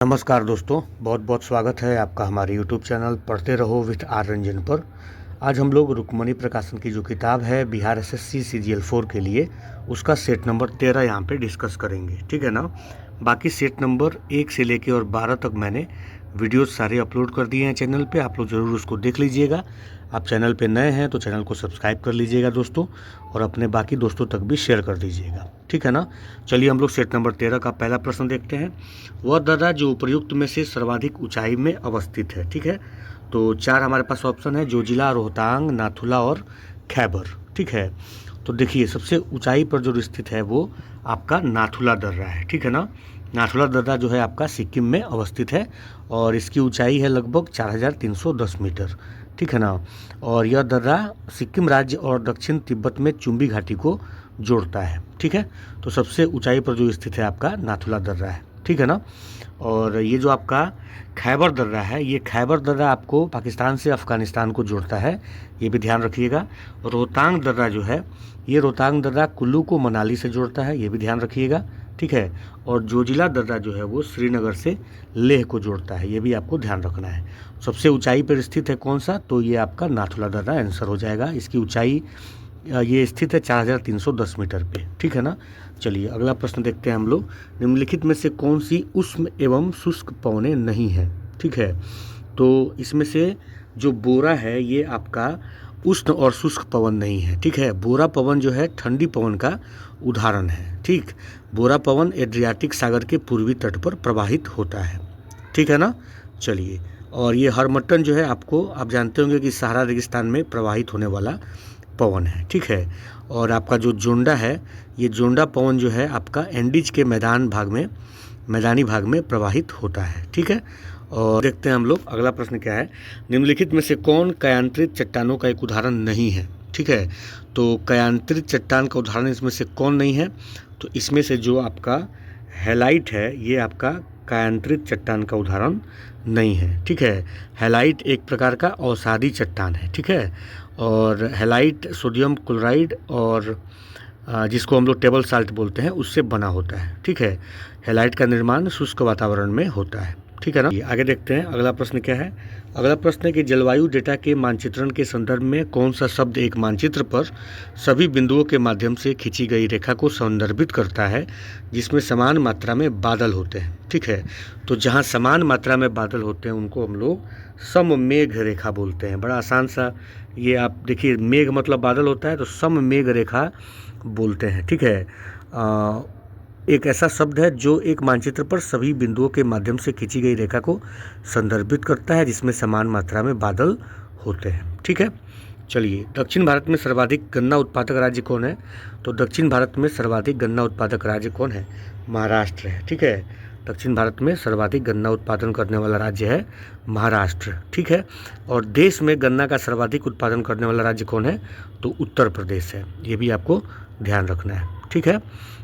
नमस्कार दोस्तों, बहुत बहुत स्वागत है आपका हमारे YouTube चैनल पढ़ते रहो विथ आर रंजन पर। आज हम लोग रुक्मणी प्रकाशन की जो किताब है बिहार एसएससी CGL 4 के लिए, उसका सेट नंबर 13 यहाँ पे डिस्कस करेंगे, ठीक है ना। बाकी सेट नंबर 1 से लेके और 12 तक मैंने वीडियोस सारे अपलोड कर दिए हैं चैनल पे, आप लोग ज़रूर उसको देख लीजिएगा। आप चैनल पे नए हैं तो चैनल को सब्सक्राइब कर लीजिएगा दोस्तों, और अपने बाकी दोस्तों तक भी शेयर कर दीजिएगा, ठीक है ना। चलिए हम लोग सेट नंबर 13 का पहला प्रश्न देखते हैं। वह दर्रा जो उपर्युक्त में से सर्वाधिक ऊंचाई में अवस्थित है, ठीक है। तो 4 हमारे पास ऑप्शन है, जोजिला, रोहतांग, नाथुला और खैबर, ठीक है। तो देखिए सबसे ऊंचाई पर जो स्थित है वो आपका नाथुला दर्रा है, ठीक है ना। नाथुला दर्रा जो है आपका सिक्किम में अवस्थित है और इसकी ऊंचाई है लगभग 4310 मीटर, ठीक है ना। और यह दर्रा सिक्किम राज्य और दक्षिण तिब्बत में चुम्बी घाटी को जोड़ता है, ठीक है। तो सबसे ऊंचाई पर जो स्थित है आपका नाथुला दर्रा है, ठीक है ना। और ये जो आपका खैबर दर्रा है, ये खैबर दर्रा आपको पाकिस्तान से अफ़गानिस्तान को जोड़ता है, ये भी ध्यान रखिएगा। रोहतांग दर्रा जो है, ये रोहतांग दर्रा कुल्लू को मनाली से जोड़ता है, ये भी ध्यान रखिएगा, ठीक है। और जोजिला दर्रा जो है वो श्रीनगर से लेह को जोड़ता है, ये भी आपको ध्यान रखना है। सबसे ऊंचाई पर स्थित है कौन सा, तो ये आपका नाथुला दर्रा आंसर हो जाएगा। इसकी ऊंचाई ये स्थित है 4310 मीटर पे, ठीक है ना। चलिए अगला प्रश्न देखते हैं हम लोग। निम्नलिखित में से कौन सी उष्ण एवं शुष्क पवनें नहीं है, ठीक है। तो इसमें से जो बोरा है ये आपका उष्ण और शुष्क पवन नहीं है, ठीक है। बोरा पवन जो है ठंडी पवन का उदाहरण है, ठीक। बोरा पवन एड्रियाटिक सागर के पूर्वी तट पर प्रवाहित होता है, ठीक है ना। चलिए, और ये हरमट्टन जो है आपको आप जानते होंगे कि सहारा रेगिस्तान में प्रवाहित होने वाला पवन है, ठीक है। और आपका जो जोंडा है, ये जोंडा पवन जो है आपका एंडीज के मैदानी भाग में प्रवाहित होता है, ठीक है। और देखते हैं हम लोग अगला प्रश्न क्या है। निम्नलिखित में से कौन कायांतरित चट्टानों का एक उदाहरण नहीं है, ठीक है। तो कायांतरित चट्टान का उदाहरण इसमें से कौन नहीं है, तो इसमें से जो आपका हैलाइट है ये आपका कायांतरित चट्टान का उदाहरण नहीं है, ठीक है। हैलाइट एक प्रकार का औषधि चट्टान है, ठीक है। और हैलाइट सोडियम क्लोराइड और जिसको हम लोग टेबल साल्ट बोलते हैं उससे बना होता है, ठीक है। हैलाइट का निर्माण शुष्क वातावरण में होता है, ठीक है ना। आगे देखते हैं अगला प्रश्न क्या है। अगला प्रश्न है कि जलवायु डेटा के मानचित्रण के संदर्भ में कौन सा शब्द एक मानचित्र पर सभी बिंदुओं के माध्यम से खींची गई रेखा को संदर्भित करता है जिसमें समान मात्रा में बादल होते हैं, ठीक है। तो जहाँ समान मात्रा में बादल होते हैं उनको हम लोग सममेघ रेखा बोलते हैं। बड़ा आसान सा ये आप देखिए, मेघ मतलब बादल होता है तो सममेघ रेखा बोलते हैं, ठीक है। एक ऐसा शब्द है जो एक मानचित्र पर सभी बिंदुओं के माध्यम से खींची गई रेखा को संदर्भित करता है जिसमें समान मात्रा में बादल होते हैं, ठीक है। चलिए, दक्षिण भारत में सर्वाधिक गन्ना उत्पादक राज्य कौन है, तो दक्षिण भारत में सर्वाधिक गन्ना उत्पादक राज्य कौन है, महाराष्ट्र है, ठीक है। दक्षिण भारत में सर्वाधिक गन्ना उत्पादन करने वाला राज्य है महाराष्ट्र, ठीक है। और देश में गन्ना का सर्वाधिक उत्पादन करने वाला राज्य कौन है, तो उत्तर प्रदेश है, ये भी आपको ध्यान रखना है, ठीक है।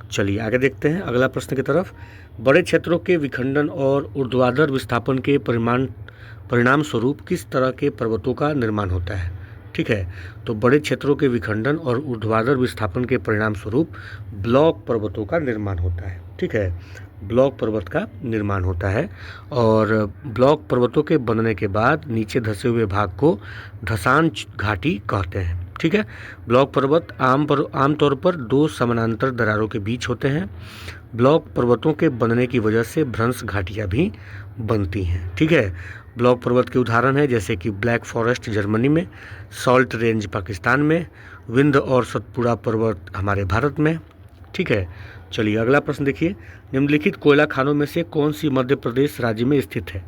चलिए आगे देखते हैं अगला प्रश्न की तरफ। बड़े क्षेत्रों के विखंडन और ऊर्ध्वाधर विस्थापन के परिणाम स्वरूप किस तरह के पर्वतों का निर्माण होता है, ठीक है। तो बड़े क्षेत्रों के विखंडन और ऊर्ध्वाधर विस्थापन के परिणाम स्वरूप ब्लॉक पर्वतों का निर्माण होता है, ठीक है। ब्लॉक पर्वत का निर्माण होता है और ब्लॉक पर्वतों के बनने के बाद नीचे धंसे हुए भाग को धसान घाटी कहते हैं, ठीक है। ब्लॉक पर्वत आमतौर पर दो समानांतर दरारों के बीच होते हैं। ब्लॉक पर्वतों के बनने की वजह से भ्रंश घाटियाँ भी बनती हैं, ठीक है। ब्लॉक पर्वत के उदाहरण है जैसे कि ब्लैक फॉरेस्ट जर्मनी में, सॉल्ट रेंज पाकिस्तान में, विंध्य और सतपुड़ा पर्वत हमारे भारत में, ठीक है। चलिए अगला प्रश्न देखिए। निम्नलिखित कोयला खानों में से कौन सी मध्य प्रदेश राज्य में स्थित है,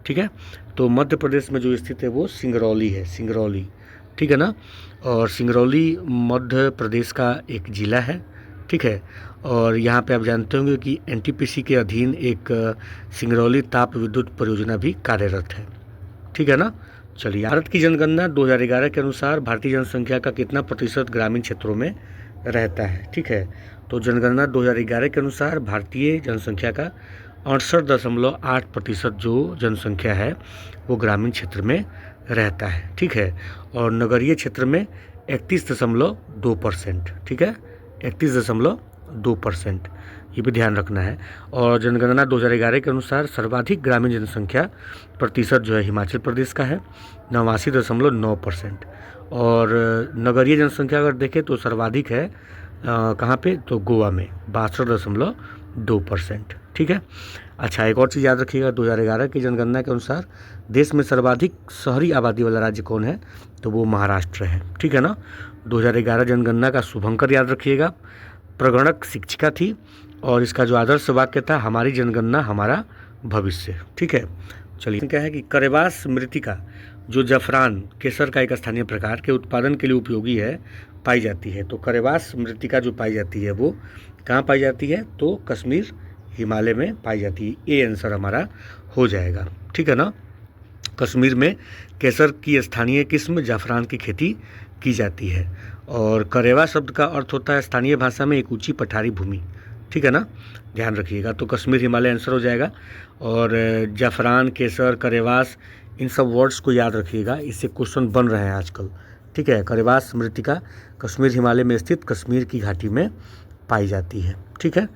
ठीक है। तो मध्य प्रदेश में जो स्थित है वो सिंगरौली है, सिंगरौली, ठीक है ना। और सिंगरौली मध्य प्रदेश का एक ज़िला है, ठीक है। और यहाँ पे आप जानते होंगे कि NTPC के अधीन एक सिंगरौली ताप विद्युत परियोजना भी कार्यरत है, ठीक है ना। चलिए, भारत की जनगणना 2011 के अनुसार भारतीय जनसंख्या का कितना प्रतिशत ग्रामीण क्षेत्रों में रहता है, ठीक है। तो जनगणना 2011 के अनुसार भारतीय जनसंख्या का 68.8% जो जनसंख्या है वो ग्रामीण क्षेत्र में रहता है, ठीक है। और नगरीय क्षेत्र में 31.2%, ठीक है, 31.2%। ये भी ध्यान रखना है। और जनगणना 2011 के अनुसार सर्वाधिक ग्रामीण जनसंख्या प्रतिशत जो है हिमाचल प्रदेश का है 89.9%। और नगरीय जनसंख्या अगर देखें तो सर्वाधिक है कहाँ पे, तो गोवा में 62.2%। ठीक है। अच्छा, एक और चीज़ याद रखिएगा, 2011 की जनगणना के अनुसार देश में सर्वाधिक शहरी आबादी वाला राज्य कौन है, तो वो महाराष्ट्र है। ठीक है ना। 2011 जनगणना का शुभंकर याद रखिएगा, प्रगणक शिक्षिका थी, और इसका जो आदर्श वाक्य था, हमारी जनगणना हमारा भविष्य। ठीक है। चलिए, क्या है कि करेबास मृत्तिका जो जफरान केसर का एक स्थानीय प्रकार के उत्पादन के लिए उपयोगी है पाई जाती है। तो करेबास मृत्तिका जो पाई जाती है वो कहाँ पाई जाती है, तो कश्मीर हिमालय में पाई जाती है। ए आंसर हमारा हो जाएगा। ठीक है ना। कश्मीर में केसर की स्थानीय किस्म जाफरान की खेती की जाती है। और करेवा शब्द का अर्थ होता है स्थानीय भाषा में एक ऊंची पठारी भूमि। ठीक है ना, ध्यान रखिएगा। तो कश्मीर हिमालय आंसर हो जाएगा। और जाफरान, केसर, करेवास, इन सब वर्ड्स को याद रखिएगा, इससे क्वेश्चन बन रहे हैं आजकल। ठीक है। करेवास मृत्तिका कश्मीर हिमालय में स्थित कश्मीर की घाटी में पाई जाती है। ठीक है।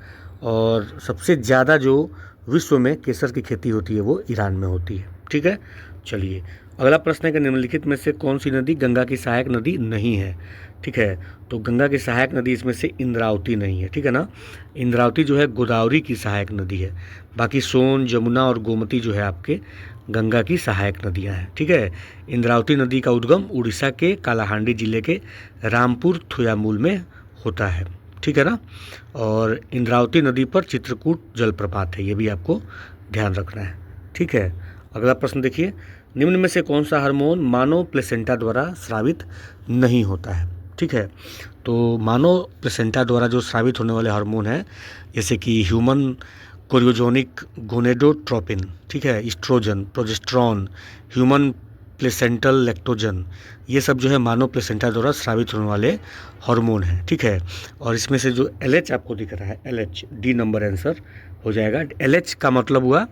और सबसे ज़्यादा जो विश्व में केसर की खेती होती है वो ईरान में होती है। ठीक है। चलिए, अगला प्रश्न है कि निम्नलिखित में से कौन सी नदी गंगा की सहायक नदी नहीं है। ठीक है। तो गंगा की सहायक नदी इसमें से इंद्रावती नहीं है। ठीक है ना। इंद्रावती जो है गोदावरी की सहायक नदी है। बाकी सोन, जमुना और गोमती जो है आपके गंगा की सहायक नदियां हैं। ठीक है। इंद्रावती नदी का उद्गम उड़ीसा के कालाहांडी जिले के रामपुर थुयामूल में होता है। ठीक है ना। और इंद्रावती नदी पर चित्रकूट जलप्रपात है, ये भी आपको ध्यान रखना है। ठीक है। अगला प्रश्न देखिए, निम्न में से कौन सा हार्मोन मानव प्लेसेंटा द्वारा स्रावित नहीं होता है। ठीक है। तो मानव प्लेसेंटा द्वारा जो स्रावित होने वाले हार्मोन हैं, जैसे कि ह्यूमन कोरियोजेनिक गोनेडोट्रोपिन, ठीक है, oestrogen, progesterone, human placental lactogen, ये सब जो है मानव प्लेसेंटा द्वारा स्रावित होने वाले हार्मोन हैं। ठीक है। और इसमें से जो LH आपको दिख रहा है, LH डी नंबर आंसर हो जाएगा। LH का मतलब हुआ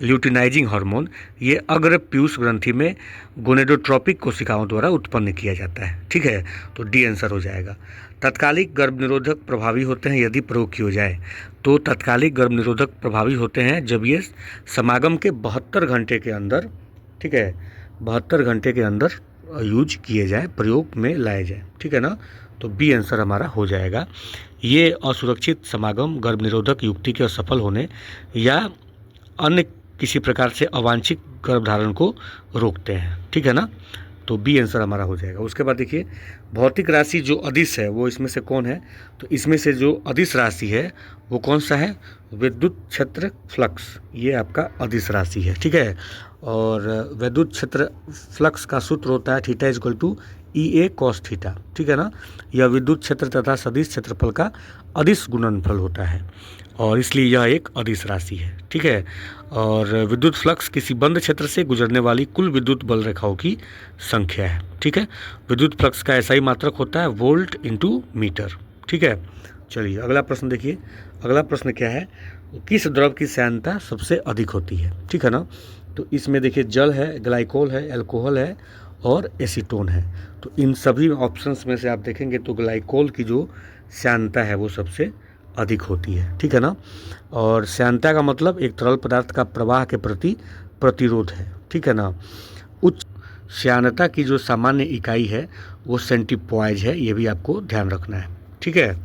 ल्यूटिनाइजिंग हार्मोन। ये अग्र पीयूष ग्रंथि में गोनेडोट्रोपिक कोशिकाओं द्वारा उत्पन्न किया जाता है। ठीक है। तो डी आंसर हो जाएगा। तत्कालिक गर्भ निरोधक प्रभावी होते हैं यदि प्रयोग किए जाए। तो तत्कालिक गर्भ निरोधक प्रभावी होते हैं जब ये समागम के 72 घंटे के अंदर, ठीक है, 72 घंटे के अंदर यूज किए जाए, प्रयोग में लाए जाए। ठीक है ना। तो बी आंसर हमारा हो जाएगा। ये असुरक्षित समागम गर्भ निरोधक युक्ति के असफल होने या अन्य किसी प्रकार से अवांछित गर्भधारण को रोकते हैं। ठीक है ना। तो बी आंसर हमारा हो जाएगा। उसके बाद देखिए, भौतिक राशि जो अदिश है वो इसमें से कौन है, तो इसमें से जो अदिश राशि है वो कौन सा है, विद्युत क्षेत्र फ्लक्स, ये आपका अदिश राशि है। ठीक है। और विद्युत क्षेत्र फ्लक्स का सूत्र होता है theta equal to EA cos theta. ठीक है ना। यह विद्युत क्षेत्र तथा सदिश क्षेत्रफल का अदिश गुणनफल होता है और इसलिए यह एक अदिश राशि है। ठीक है। और विद्युत फ्लक्स किसी बंद क्षेत्र से गुजरने वाली कुल विद्युत बल रेखाओं की संख्या है। ठीक है। विद्युत फ्लक्स का ऐसा ही मात्रक होता है वोल्ट इंटू मीटर। ठीक है। चलिए, अगला प्रश्न देखिए। अगला प्रश्न क्या है, किस द्रव की श्यानता सबसे अधिक होती है। ठीक है ना। तो इसमें देखिए, जल है, ग्लाइकोल है, अल्कोहल है और एसीटोन है। तो इन सभी ऑप्शंस में से आप देखेंगे तो ग्लाइकोल की जो श्यानता है वो सबसे अधिक होती है। ठीक है ना। और श्यानता का मतलब एक तरल पदार्थ का प्रवाह के प्रति प्रतिरोध है। ठीक है ना। उच्च श्यानता की जो सामान्य इकाई है वो सेंटीपॉइज है, ये भी आपको ध्यान रखना है। ठीक है।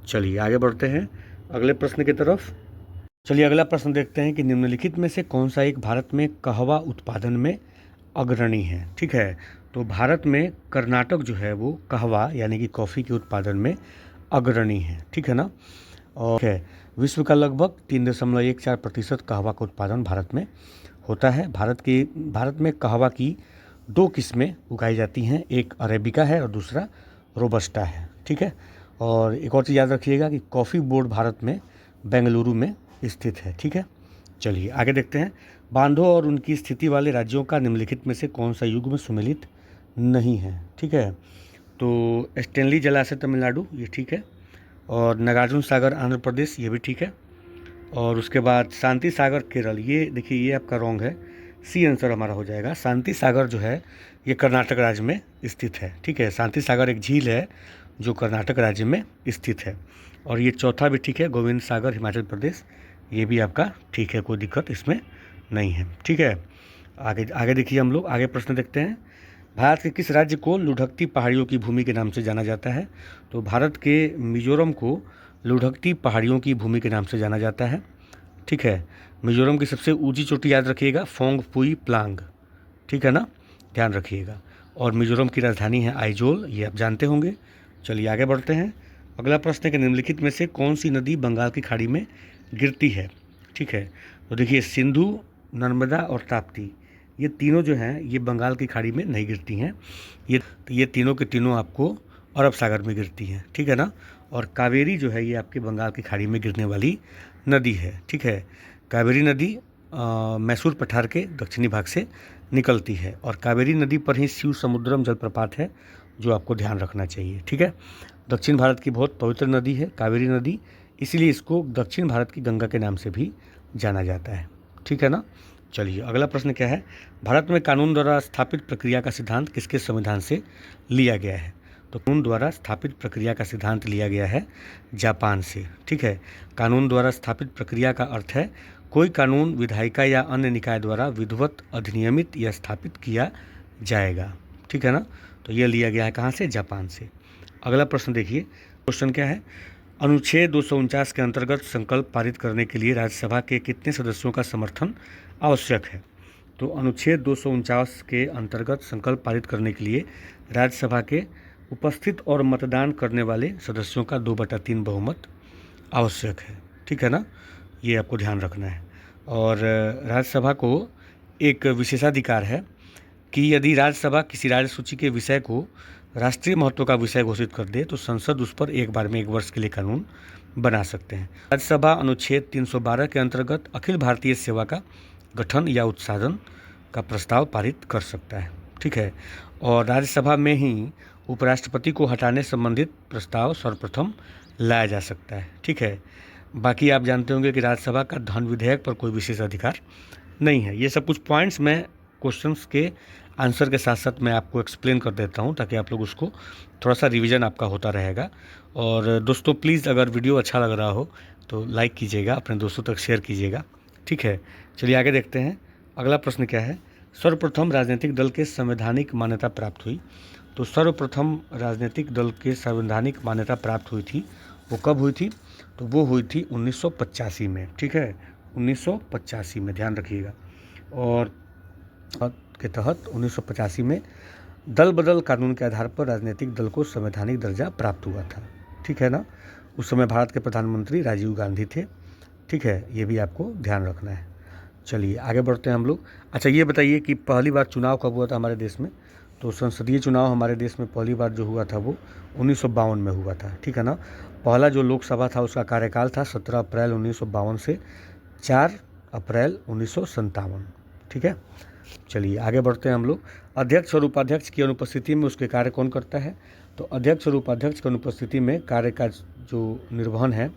चलिए, आगे बढ़ते हैं अगले प्रश्न की तरफ। चलिए, अगला प्रश्न देखते हैं कि निम्नलिखित में से कौन सा एक भारत में कहवा उत्पादन में अग्रणी है। ठीक है। तो भारत में कर्नाटक जो है वो कहवा यानी कि कॉफ़ी के उत्पादन में अग्रणी है। ठीक है ना। और विश्व का लगभग 3.14% कहवा का उत्पादन भारत में होता है। भारत में कहवा की 2 किस्में उगाई जाती हैं, एक अरेबिका है और दूसरा रोबस्टा है। ठीक है। और एक और चीज़ याद रखिएगा कि कॉफ़ी बोर्ड भारत में बेंगलुरु में स्थित है। ठीक है। चलिए, आगे देखते हैं। बांधों और उनकी स्थिति वाले राज्यों का निम्नलिखित में से कौन सा युग्म सुमेलित नहीं है। ठीक है। तो स्टेनली जलाशय तमिलनाडु, ये ठीक है। और नागार्जुन सागर आंध्र प्रदेश, ये भी ठीक है। और उसके बाद शांति सागर केरल, ये देखिए ये आपका रॉन्ग है। सी आंसर हमारा हो जाएगा। शांति सागर जो है ये कर्नाटक राज्य में स्थित है। ठीक है। शांति सागर एक झील है जो कर्नाटक राज्य में स्थित है। और ये चौथा भी ठीक है, गोविंद सागर हिमाचल प्रदेश, ये भी आपका ठीक है, कोई दिक्कत इसमें नहीं है। ठीक है, आगे आगे देखिए, हम लोग आगे प्रश्न देखते हैं। भारत के किस राज्य को लुढ़कती पहाड़ियों की भूमि के नाम से जाना जाता है? तो भारत के मिजोरम को लुढ़कती पहाड़ियों की भूमि के नाम से जाना जाता है। ठीक है, मिजोरम की सबसे ऊंची चोटी याद रखिएगा, फोंगपुई प्लांग। ठीक है ना, ध्यान रखिएगा। और मिजोरम की राजधानी है आइजोल, ये आप जानते होंगे। चलिए आगे बढ़ते हैं। अगला प्रश्न है कि निम्नलिखित में से कौन सी नदी बंगाल की खाड़ी में गिरती है? ठीक है, तो देखिए सिंधु, नर्मदा और ताप्ती, ये तीनों जो हैं ये बंगाल की खाड़ी में नहीं गिरती हैं। ये तीनों के तीनों आपको अरब सागर में गिरती हैं। ठीक है ना, और कावेरी जो है ये आपके बंगाल की खाड़ी में गिरने वाली नदी है। ठीक है, कावेरी नदी मैसूर पठार के दक्षिणी भाग से निकलती है और कावेरी नदी पर ही शिव समुद्रम जलप्रपात है, जो आपको ध्यान रखना चाहिए। ठीक है, दक्षिण भारत की बहुत पवित्र नदी है कावेरी नदी, इसीलिए इसको दक्षिण भारत की गंगा के नाम से भी जाना जाता है। ठीक है ना, चलिए अगला प्रश्न क्या है। भारत में कानून द्वारा स्थापित प्रक्रिया का सिद्धांत किसके संविधान से लिया गया है? तो कानून द्वारा स्थापित प्रक्रिया का सिद्धांत लिया गया है जापान से। ठीक है, कानून द्वारा स्थापित प्रक्रिया का अर्थ है कोई कानून विधायिका या अन्य निकाय द्वारा विधिवत अधिनियमित या स्थापित किया जाएगा। ठीक है ना, तो यह लिया गया है कहाँ से? जापान से। अगला प्रश्न देखिए, क्वेश्चन क्या है। अनुच्छेद 249 के अंतर्गत संकल्प पारित करने के लिए राज्यसभा के कितने सदस्यों का समर्थन आवश्यक है? तो अनुच्छेद 249 के अंतर्गत संकल्प पारित करने के लिए राज्यसभा के उपस्थित और मतदान करने वाले सदस्यों का 2/3 बहुमत आवश्यक है। ठीक है ना, ये आपको ध्यान रखना है। और राज्यसभा को एक विशेषाधिकार है कि यदि राज्यसभा किसी राज्य सूची के विषय को राष्ट्रीय महत्व का विषय घोषित कर दे तो संसद उस पर एक बार में 1 वर्ष के लिए कानून बना सकते हैं। राज्यसभा अनुच्छेद 312 के अंतर्गत अखिल भारतीय सेवा का गठन या उत्साधन का प्रस्ताव पारित कर सकता है। ठीक है, और राज्यसभा में ही उपराष्ट्रपति को हटाने संबंधित प्रस्ताव सर्वप्रथम लाया जा सकता है। ठीक है, बाकी आप जानते होंगे कि राज्यसभा का धन विधेयक पर कोई विशेष अधिकार नहीं है। ये सब कुछ पॉइंट्स मैं क्वेश्चंस के आंसर के साथ साथ मैं आपको एक्सप्लेन कर देता हूँ, ताकि आप लोग उसको थोड़ा सा रिवीजन आपका होता रहेगा। और दोस्तों प्लीज़ अगर वीडियो अच्छा लग रहा हो तो लाइक कीजिएगा, अपने दोस्तों तक शेयर कीजिएगा। ठीक है, चलिए आगे देखते हैं। अगला प्रश्न क्या है। सर्वप्रथम राजनीतिक दल के संवैधानिक मान्यता प्राप्त हुई? तो सर्वप्रथम राजनीतिक दल के संवैधानिक मान्यता प्राप्त हुई थी, वो कब हुई थी? तो वो हुई थी 1985 में। ठीक है, 1985 में, ध्यान रखिएगा। और के तहत 1985 में दल बदल कानून के आधार पर राजनीतिक दल को संवैधानिक दर्जा प्राप्त हुआ था। ठीक है ना, उस समय भारत के प्रधानमंत्री राजीव गांधी थे। ठीक है, ये भी आपको ध्यान रखना है। चलिए आगे बढ़ते हैं हम लोग। अच्छा ये बताइए कि पहली बार चुनाव कब हुआ था हमारे देश में? तो संसदीय चुनाव हमारे देश में पहली बार जो हुआ था वो 1952 में हुआ था। ठीक है ना, पहला जो लोकसभा था उसका कार्यकाल था 17 अप्रैल 1952 से 4 अप्रैल 1957। ठीक है, चलिए आगे बढ़ते हैं हम लोग। अध्यक्ष और उपाध्यक्ष की अनुपस्थिति में उसके कार्य कौन करता है? तो अध्यक्ष और उपाध्यक्ष की अनुपस्थिति में कार्य का जो निर्वहन है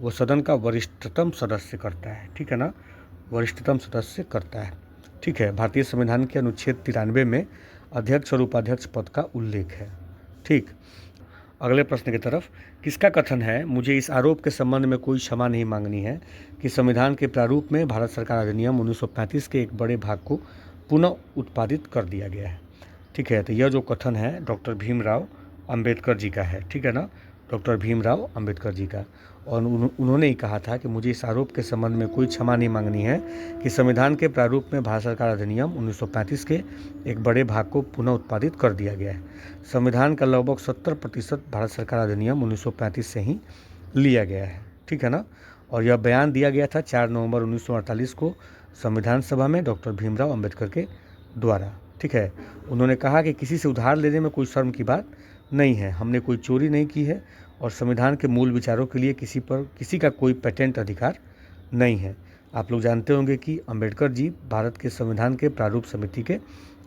वो सदन का वरिष्ठतम सदस्य करता है। ठीक है ना, वरिष्ठतम सदस्य करता है। ठीक है, भारतीय संविधान के अनुच्छेद 93 में अध्यक्ष और उपाध्यक्ष पद का उल्लेख है। ठीक, अगले प्रश्न की तरफ। किसका कथन है, मुझे इस आरोप के संबंध में कोई क्षमा नहीं मांगनी है कि संविधान के प्रारूप में भारत सरकार अधिनियम 1935 के एक बड़े भाग को पुनः उत्पादित कर दिया गया है? ठीक है, तो यह जो कथन है डॉक्टर भीमराव अंबेडकर जी का है। ठीक है ना, डॉक्टर भीमराव अंबेडकर जी का। और उन्होंने ही कहा था कि मुझे इस आरोप के संबंध में कोई क्षमा नहीं मांगनी है कि संविधान के प्रारूप में भारत सरकार अधिनियम 1935 के एक बड़े भाग को पुनः उत्पादित कर दिया गया है। संविधान का लगभग 70% भारत सरकार अधिनियम 1935 से ही लिया गया है। ठीक है ना, और यह बयान दिया गया था 4 नवंबर 1948 को संविधान सभा में डॉक्टर भीमराव अंबेडकर के द्वारा। ठीक है, उन्होंने कहा कि किसी से उधार लेने में कोई शर्म की बात नहीं है, हमने कोई चोरी नहीं की है और संविधान के मूल विचारों के लिए किसी का कोई पेटेंट अधिकार नहीं है। आप लोग जानते होंगे कि अंबेडकर जी भारत के संविधान के प्रारूप समिति के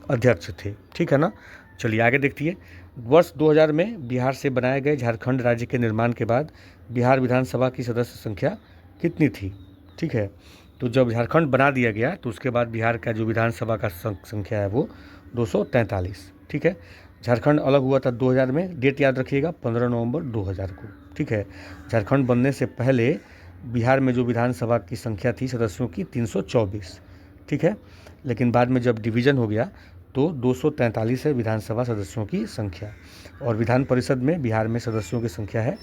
अध्यक्ष थे। ठीक है ना, चलिए आगे देखिए। वर्ष 2000 में बिहार से बनाए गए झारखंड राज्य के निर्माण के बाद बिहार विधानसभा की सदस्य संख्या कितनी थी? ठीक है, तो जब झारखंड बना दिया गया तो उसके बाद बिहार का जो विधानसभा का संख्या है वो 243। ठीक है, झारखंड अलग हुआ था 2000 में, डेट याद रखिएगा 15 नवंबर 2000 को। ठीक है, झारखंड बनने से पहले बिहार में जो विधानसभा की संख्या थी सदस्यों की 324। ठीक है, लेकिन बाद में जब डिवीज़न हो गया तो 243 है विधानसभा सदस्यों की संख्या। और विधान परिषद में बिहार में सदस्यों की संख्या है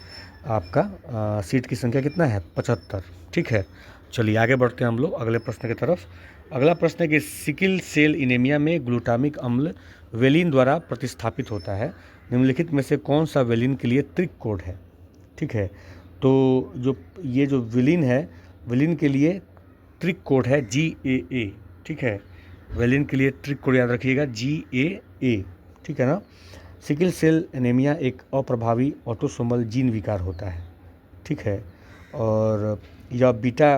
आपका सीट की संख्या कितना है 75। ठीक है, चलिए आगे बढ़ते हैं हम लोग अगले प्रश्न की तरफ। अगला प्रश्न है कि सिकिल सेल एनीमिया में ग्लूटामिक अम्ल वेलिन द्वारा प्रतिस्थापित होता है, निम्नलिखित में से कौन सा वेलिन के लिए ट्रिक कोड है। ठीक है, तो ये जो वेलिन है, वेलिन के लिए ट्रिक कोड है GAA। ठीक है, वेलिन के लिए ट्रिक कोड याद रखिएगा GAA। ठीक है ना। सिकिल सेल एनीमिया एक अप्रभावी ऑटोसोमल जीन विकार होता है। ठीक है, और यह बीटा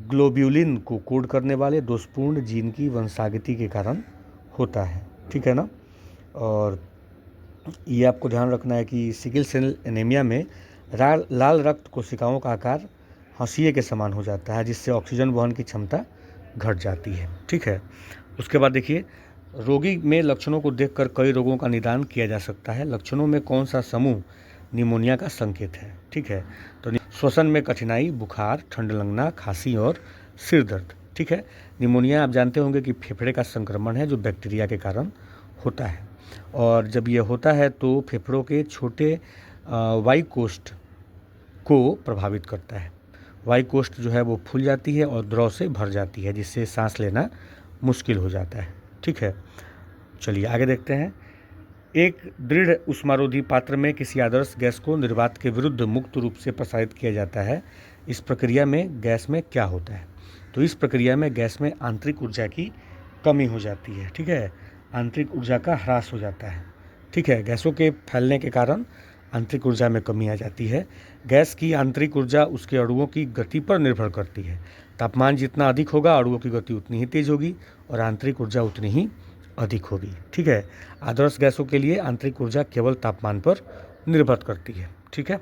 ग्लोब्यूलिन को कोड करने वाले दोषपूर्ण जीन की वंशागति के कारण होता है। ठीक है ना। और ये आपको ध्यान रखना है कि सिकिल सेल एनीमिया में लाल रक्त कोशिकाओं का आकार हंसिए के समान हो जाता है, जिससे ऑक्सीजन वहन की क्षमता घट जाती है। ठीक है, उसके बाद देखिए, रोगी में लक्षणों को देखकर कई रोगों का निदान किया जा सकता है। लक्षणों में कौन सा समूह निमोनिया का संकेत है। ठीक है, तो श्वसन में कठिनाई, बुखार, ठंड लगना, खांसी और सिर दर्द। ठीक है, निमोनिया आप जानते होंगे कि फेफड़े का संक्रमण है जो बैक्टीरिया के कारण होता है, और जब यह होता है तो फेफड़ों के छोटे वायुकोष्ठ को प्रभावित करता है। वायुकोष्ठ जो है वो फूल जाती है और द्रव से भर जाती है, जिससे सांस लेना मुश्किल हो जाता है। ठीक है, चलिए आगे देखते हैं। एक दृढ़ उष्मारोधी पात्र में किसी आदर्श गैस को निर्वात के विरुद्ध मुक्त रूप से प्रसारित किया जाता है। इस प्रक्रिया में गैस में क्या होता है। तो इस प्रक्रिया में गैस में आंतरिक ऊर्जा की कमी हो जाती है। ठीक है, आंतरिक ऊर्जा का ह्रास हो जाता है। ठीक है, गैसों के फैलने के कारण आंतरिक ऊर्जा में कमी आ जाती है। गैस की आंतरिक ऊर्जा उसके अणुओं की गति पर निर्भर करती है। तापमान जितना अधिक होगा अणुओं की गति उतनी ही तेज होगी और आंतरिक ऊर्जा उतनी ही अधिक होगी। ठीक है, आदर्श गैसों के लिए आंतरिक ऊर्जा केवल तापमान पर निर्भर करती है। ठीक है,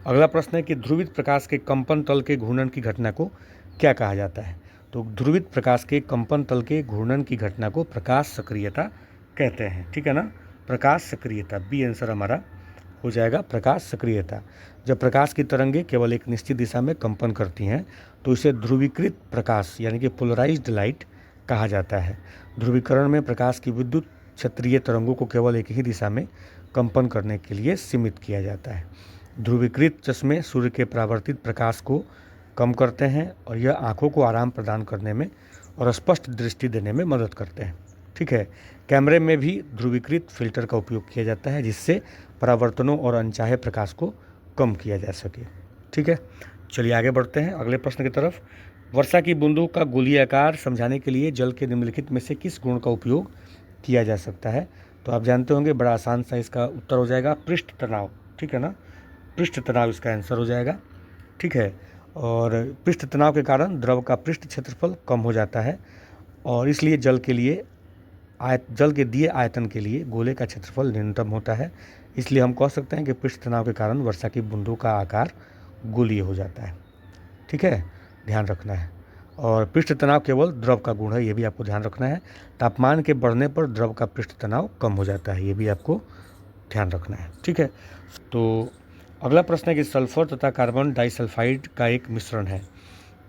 अगला प्रश्न है कि ध्रुवित प्रकाश के कंपन तल के घूर्णन की घटना को क्या कहा जाता है। तो ध्रुवित प्रकाश के कंपन तल के घूर्णन की घटना को प्रकाश सक्रियता कहते हैं। ठीक है ना, प्रकाश सक्रियता, बी आंसर हमारा हो जाएगा प्रकाश सक्रियता। जब प्रकाश की तरंगें केवल एक निश्चित दिशा में कंपन करती हैं तो इसे ध्रुवीकृत प्रकाश यानी कि पोलराइज्ड लाइट कहा जाता है। ध्रुवीकरण में प्रकाश की विद्युत क्षेत्रीय तरंगों को केवल एक ही दिशा में कंपन करने के लिए सीमित किया जाता है। ध्रुवीकृत चश्मे सूर्य के परावर्तित प्रकाश को कम करते हैं और यह आँखों को आराम प्रदान करने में और स्पष्ट दृष्टि देने में मदद करते हैं। ठीक है, कैमरे में भी ध्रुवीकृत फिल्टर का उपयोग किया जाता है, जिससे परावर्तनों और अनचाहे प्रकाश को कम किया जा सके। ठीक है, चलिए आगे बढ़ते हैं अगले प्रश्न की तरफ। वर्षा की बूंदों का गोलीय आकार समझाने के लिए जल के निम्नलिखित में से किस गुण का उपयोग किया जा सकता है। तो आप जानते होंगे, बड़ा आसान सा इसका उत्तर हो जाएगा पृष्ठ तनाव। ठीक है ना, पृष्ठ तनाव इसका आंसर हो जाएगा। ठीक है, और पृष्ठ तनाव के कारण द्रव का पृष्ठ क्षेत्रफल कम हो जाता है और इसलिए जल के दिए आयतन के लिए गोले का क्षेत्रफल न्यूनतम होता है। इसलिए हम कह सकते हैं कि पृष्ठ तनाव के कारण वर्षा की बूंदों का आकार गोलीय हो जाता है। ठीक है, ध्यान रखना है। और पृष्ठ तनाव केवल द्रव का गुण है, ये भी आपको ध्यान रखना है। तापमान के बढ़ने पर द्रव का पृष्ठ तनाव कम हो जाता है, ये भी आपको ध्यान रखना है। ठीक है, तो अगला प्रश्न है कि सल्फर तथा कार्बन डाइसल्फाइड का एक मिश्रण है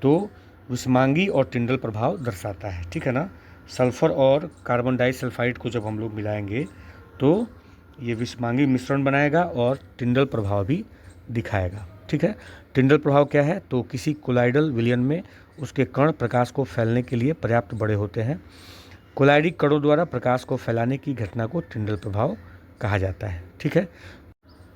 तो विषमांगी और टिंडल प्रभाव दर्शाता है। ठीक है ना, सल्फर और कार्बन डाइसल्फाइड को जब हम लोग मिलाएंगे तो ये विषमांगी मिश्रण बनाएगा और टिंडल प्रभाव भी दिखाएगा। ठीक है, टिंडल प्रभाव क्या है, तो किसी कोलाइडल विलयन में उसके कण प्रकाश को फैलने के लिए पर्याप्त बड़े होते हैं। कोलाइडिक कणों द्वारा प्रकाश को फैलाने की घटना को टिंडल प्रभाव कहा जाता है। ठीक है,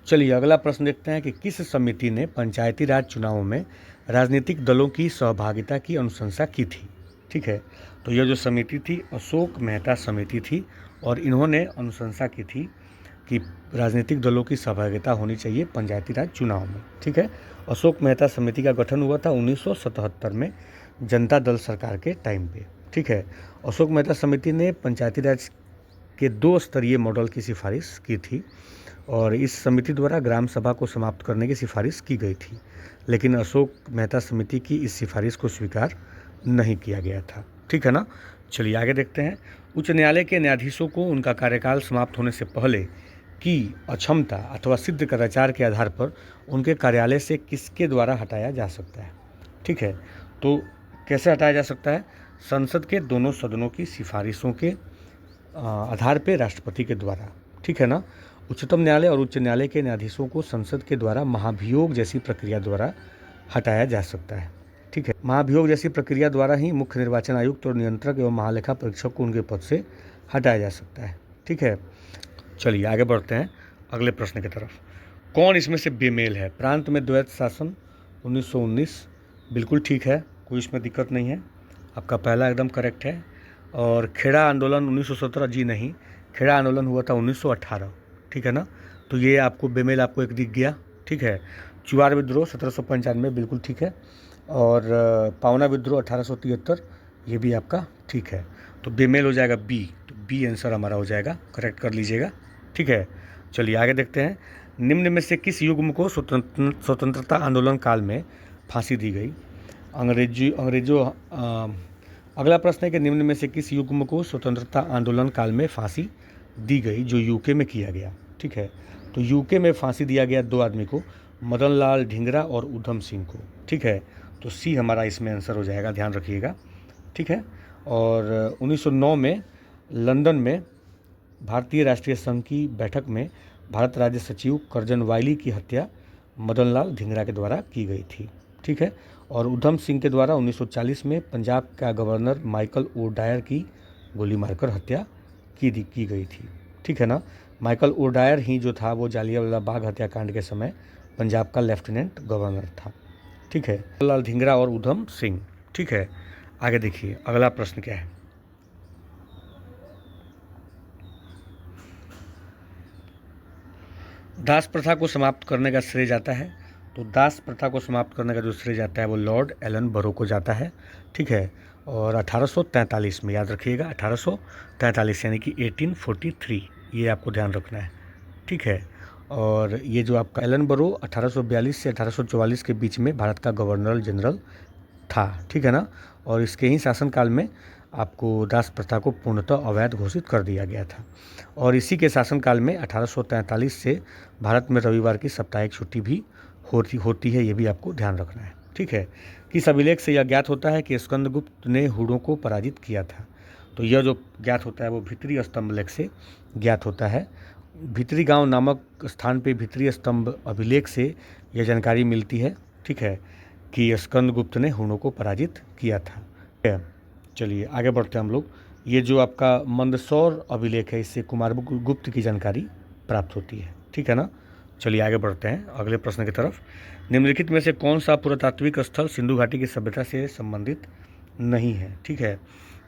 चलिए अगला प्रश्न देखते हैं कि किस समिति ने पंचायती राज चुनावों में राजनीतिक दलों की सहभागिता की अनुशंसा की थी। ठीक है, तो यह जो समिति थी अशोक मेहता समिति थी और इन्होंने अनुशंसा की थी कि राजनीतिक दलों की सहभागिता होनी चाहिए पंचायती राज चुनाव में। ठीक है, अशोक मेहता समिति का गठन हुआ था 1977 में जनता दल सरकार के टाइम पे। ठीक है, अशोक मेहता समिति ने पंचायती राज के 2 स्तरीय मॉडल की सिफारिश की थी और इस समिति द्वारा ग्राम सभा को समाप्त करने की सिफारिश की गई थी, लेकिन अशोक मेहता समिति की इस सिफारिश को स्वीकार नहीं किया गया था। ठीक है ना, चलिए आगे देखते हैं। उच्च न्यायालय के न्यायाधीशों को उनका कार्यकाल समाप्त होने से पहले की अक्षमता अथवा सिद्ध कदाचार के आधार पर उनके कार्यालय से किसके द्वारा हटाया जा सकता है। ठीक है, तो कैसे हटाया जा सकता है? संसद के दोनों सदनों की सिफारिशों के आधार पर राष्ट्रपति के द्वारा। ठीक है ना। उच्चतम न्यायालय और उच्च न्यायालय के न्यायाधीशों को संसद के द्वारा महाभियोग जैसी प्रक्रिया द्वारा हटाया जा सकता है। ठीक है, महाभियोग जैसी प्रक्रिया द्वारा ही मुख्य निर्वाचन आयुक्त और नियंत्रक एवं महालेखा परीक्षक को उनके पद से हटाया जा सकता है। ठीक है, चलिए आगे बढ़ते हैं अगले प्रश्न की तरफ। कौन इसमें से बेमेल है? प्रांत में द्वैत शासन 1919 बिल्कुल ठीक है, कोई इसमें दिक्कत नहीं है, आपका पहला एकदम करेक्ट है। और खेड़ा आंदोलन 1917 जी नहीं, खेड़ा आंदोलन हुआ था 1918। ठीक है ना, तो ये आपको बेमेल आपको एक दिख गया। ठीक है, चुआर विद्रोह 1795 बिल्कुल ठीक है। और पावना विद्रोह 1873 ये भी आपका ठीक है। तो बेमेल हो जाएगा बी, तो बी आंसर हमारा हो जाएगा, करेक्ट कर लीजिएगा। ठीक है, चलिए आगे देखते हैं। निम्न में से किस युग्म को स्वतंत्रता आंदोलन काल में फांसी दी गई? अंग्रेजों अगला प्रश्न है कि निम्न में से किस युग्म को स्वतंत्रता आंदोलन काल में फांसी दी गई जो यूके में किया गया? ठीक है, तो यूके में फांसी दिया गया दो आदमी को, मदन लाल ढींगरा और उधम सिंह को। ठीक है, तो सी हमारा इसमें आंसर हो जाएगा, ध्यान रखिएगा। ठीक है, और 1909 में लंदन में भारतीय राष्ट्रीय संघ की बैठक में भारत राज्य सचिव कर्जन वाइली की हत्या मदन लाल ढींगरा के द्वारा की गई थी। ठीक है, और उधम सिंह के द्वारा 1940 में पंजाब का गवर्नर माइकल ओ डायर की गोली मारकर हत्या की गई थी। ठीक है ना, माइकल ओ डायर ही जो था वो जालियांवाला बाग हत्याकांड के समय पंजाब का लेफ्टिनेंट गवर्नर था। ठीक है, लाल ढींगरा और उधम सिंह। ठीक है, आगे देखिए अगला प्रश्न क्या है। दास प्रथा को समाप्त करने का श्रेय जाता है, तो दास प्रथा को समाप्त करने का जो श्रेय जाता है वो लॉर्ड एलन बरो को जाता है। ठीक है, और 1843 में, याद रखिएगा 1843 यानी कि 1843, ये आपको ध्यान रखना है। ठीक है, और ये जो आपका एलन बरो 1842 से 1844 के बीच में भारत का गवर्नर जनरल था। ठीक है ना, और इसके ही शासनकाल में आपको दास प्रथा को पूर्णतः अवैध घोषित कर दिया गया था। और इसी के शासनकाल में 1843 से भारत में रविवार की साप्ताहिक छुट्टी भी होती है, ये भी आपको ध्यान रखना है। ठीक है, किस अभिलेख से यह ज्ञात होता है कि स्कंदगुप्त ने हुडों को पराजित किया था? तो यह जो ज्ञात होता है वो भित्री स्तंभ लेख से ज्ञात होता है। भित्री गांव नामक स्थान पे भित्री स्तंभ अभिलेख से यह जानकारी मिलती है। ठीक है, कि स्कंदगुप्त ने हुडों को पराजित किया था। चलिए आगे बढ़ते हैं हम लोग। ये जो आपका मंदसौर अभिलेख है, इससे कुमारगुप्त की जानकारी प्राप्त होती है। ठीक है ना, चलिए आगे बढ़ते हैं अगले प्रश्न की तरफ। निम्नलिखित में से कौन सा पुरातात्विक स्थल सिंधु घाटी की सभ्यता से संबंधित नहीं है? ठीक है,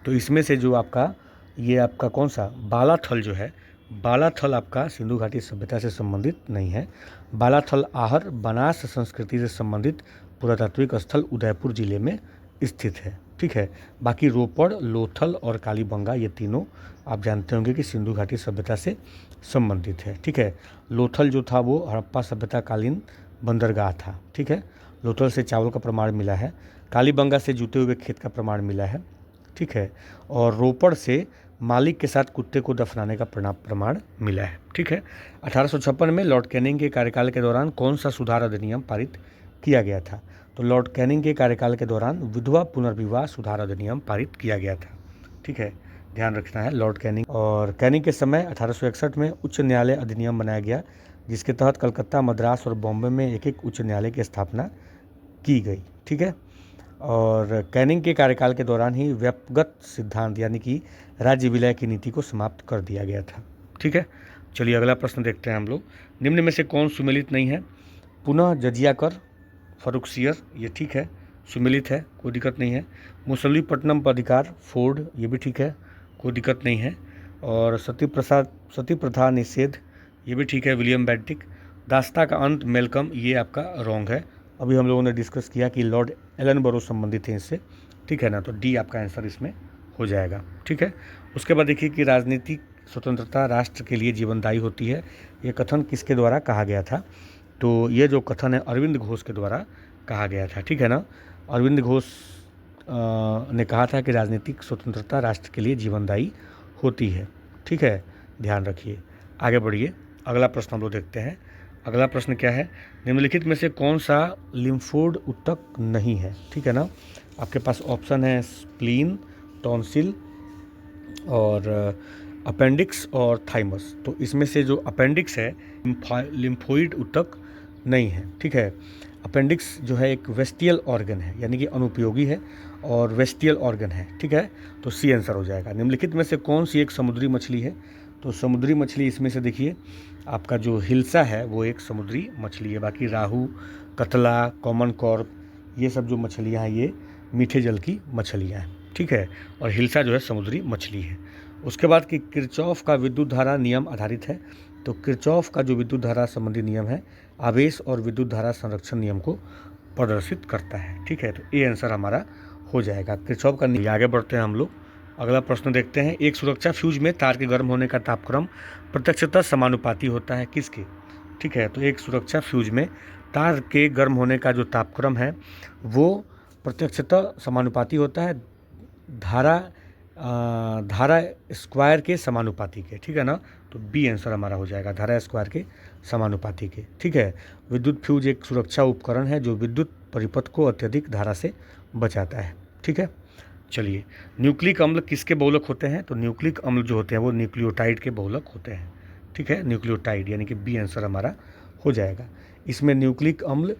तो इसमें से जो आपका ये आपका कौन सा बालाथल जो है, बालाथल आपका सिंधु घाटी सभ्यता से संबंधित नहीं है। बालाथल आहर बनास संस्कृति से संबंधित पुरातात्विक स्थल उदयपुर जिले में स्थित है। ठीक है, बाकी रोपड़, लोथल और कालीबंगा ये तीनों आप जानते होंगे कि सिंधु घाटी सभ्यता से संबंधित है। ठीक है, लोथल जो था वो हड़प्पा सभ्यता कालीन बंदरगाह था। ठीक है, लोथल से चावल का प्रमाण मिला है, कालीबंगा से जुते हुए खेत का प्रमाण मिला है। ठीक है, और रोपड़ से मालिक के साथ कुत्ते को दफनाने का प्रमाण मिला है। ठीक है, 1856 में लॉर्ड कैनिंग के कार्यकाल के दौरान कौन सा सुधार अधिनियम पारित किया गया था? तो लॉर्ड कैनिंग के कार्यकाल के दौरान विधवा पुनर्विवाह सुधार अधिनियम पारित किया गया था। ठीक है, ध्यान रखना है लॉर्ड कैनिंग। और कैनिंग के समय 1861 में उच्च न्यायालय अधिनियम बनाया गया, जिसके तहत कलकत्ता, मद्रास और बॉम्बे में एक एक उच्च न्यायालय की स्थापना की गई। ठीक है, और कैनिंग के कार्यकाल के दौरान ही व्यक्तिगत सिद्धांत यानी कि राज्य विलय की नीति को समाप्त कर दिया गया था। ठीक है, चलिए अगला प्रश्न देखते हैं हम लोग। निम्न में से कौन सुमेलित नहीं है? पुनः जजिया कर, फरुखसियर, ये ठीक है, सुमेलित है, कोई दिक्कत नहीं है। मुसल्लीपट्टनम पर अधिकार, फोर्ड, ये भी ठीक है, कोई दिक्कत नहीं है। और सती प्रथा निषेध, ये भी ठीक है, विलियम बेंटिक। दास्ता का अंत, मेलकम, ये आपका रॉन्ग है। अभी हम लोगों ने डिस्कस किया कि लॉर्ड एलन बरो संबंधित है इससे। ठीक है ना, तो डी आपका आंसर इसमें हो जाएगा। ठीक है, उसके बाद देखिए कि राजनीतिक स्वतंत्रता राष्ट्र के लिए जीवनदायी होती है, ये कथन किसके द्वारा कहा गया था? तो ये जो कथन है अरविंद घोष के द्वारा कहा गया था। ठीक है ना, अरविंद घोष ने कहा था कि राजनीतिक स्वतंत्रता राष्ट्र के लिए जीवनदायी होती है। ठीक है, ध्यान रखिए। आगे बढ़िए, अगला प्रश्न हम लोग देखते हैं। अगला प्रश्न क्या है, निम्नलिखित में से कौन सा लिम्फोड ऊतक नहीं है। ठीक है ना, आपके पास ऑप्शन है स्प्लीन, टॉन्सिल और अपेंडिक्स और थाइमस। तो इसमें से जो अपेंडिक्स है लिम्फोइड ऊतक नहीं है। ठीक है, अपेंडिक्स जो है एक वेस्टियल ऑर्गन है, यानी कि अनुपयोगी है और वेस्टियल ऑर्गन है। ठीक है, तो सी आंसर हो जाएगा। निम्नलिखित में से कौन सी एक समुद्री मछली है। तो समुद्री मछली इसमें से देखिए, आपका जो हिल्सा है वो एक समुद्री मछली है। बाकी राहू, कतला, कॉमन कॉर्प, ये सब जो मछलियाँ हैं ये मीठे जल की मछलियाँ हैं। ठीक है, और हिल्सा जो है समुद्री मछली है। उसके बाद कि किरचॉफ का विद्युत धारा नियम आधारित है। तो किरचॉफ का जो विद्युत धारा संबंधी नियम है आवेश और विद्युत धारा संरक्षण नियम को प्रदर्शित करता है। ठीक है, तो ये आंसर हमारा हो जाएगा किरचॉफ का नियम। आगे बढ़ते हैं हम लोग, अगला प्रश्न देखते हैं। एक सुरक्षा फ्यूज में तार के गर्म होने का तापक्रम प्रत्यक्षतः समानुपाती होता है किसके। ठीक है, तो एक सुरक्षा फ्यूज में तार के गर्म होने का जो तापक्रम है वो प्रत्यक्षतः समानुपाती होता है धारा स्क्वायर के समानुपाती के। ठीक है ना, तो बी आंसर हमारा हो जाएगा, धारा स्क्वायर के समानुपाती के। ठीक है, विद्युत फ्यूज एक सुरक्षा उपकरण है जो विद्युत परिपथ को अत्यधिक धारा से बचाता है। ठीक है, चलिए, न्यूक्लिक अम्ल किसके बहुलक होते हैं। तो न्यूक्लिक अम्ल जो होते हैं वो न्यूक्लियोटाइड के बहुलक होते हैं। ठीक है, न्यूक्लियोटाइड यानी कि बी आंसर हमारा हो जाएगा। इसमें न्यूक्लिक अम्ल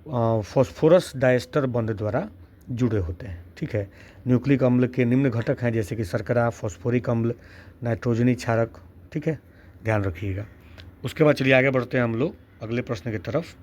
फॉस्फोरस डायस्टर बंध द्वारा जुड़े होते हैं। ठीक है, न्यूक्लिक अम्ल के निम्न घटक हैं जैसे कि शर्करा, फॉस्फोरिक अम्ल, नाइट्रोजनी क्षारक। ठीक है, ध्यान रखिएगा। उसके बाद चलिए आगे बढ़ते हैं हम लोग अगले प्रश्न की तरफ।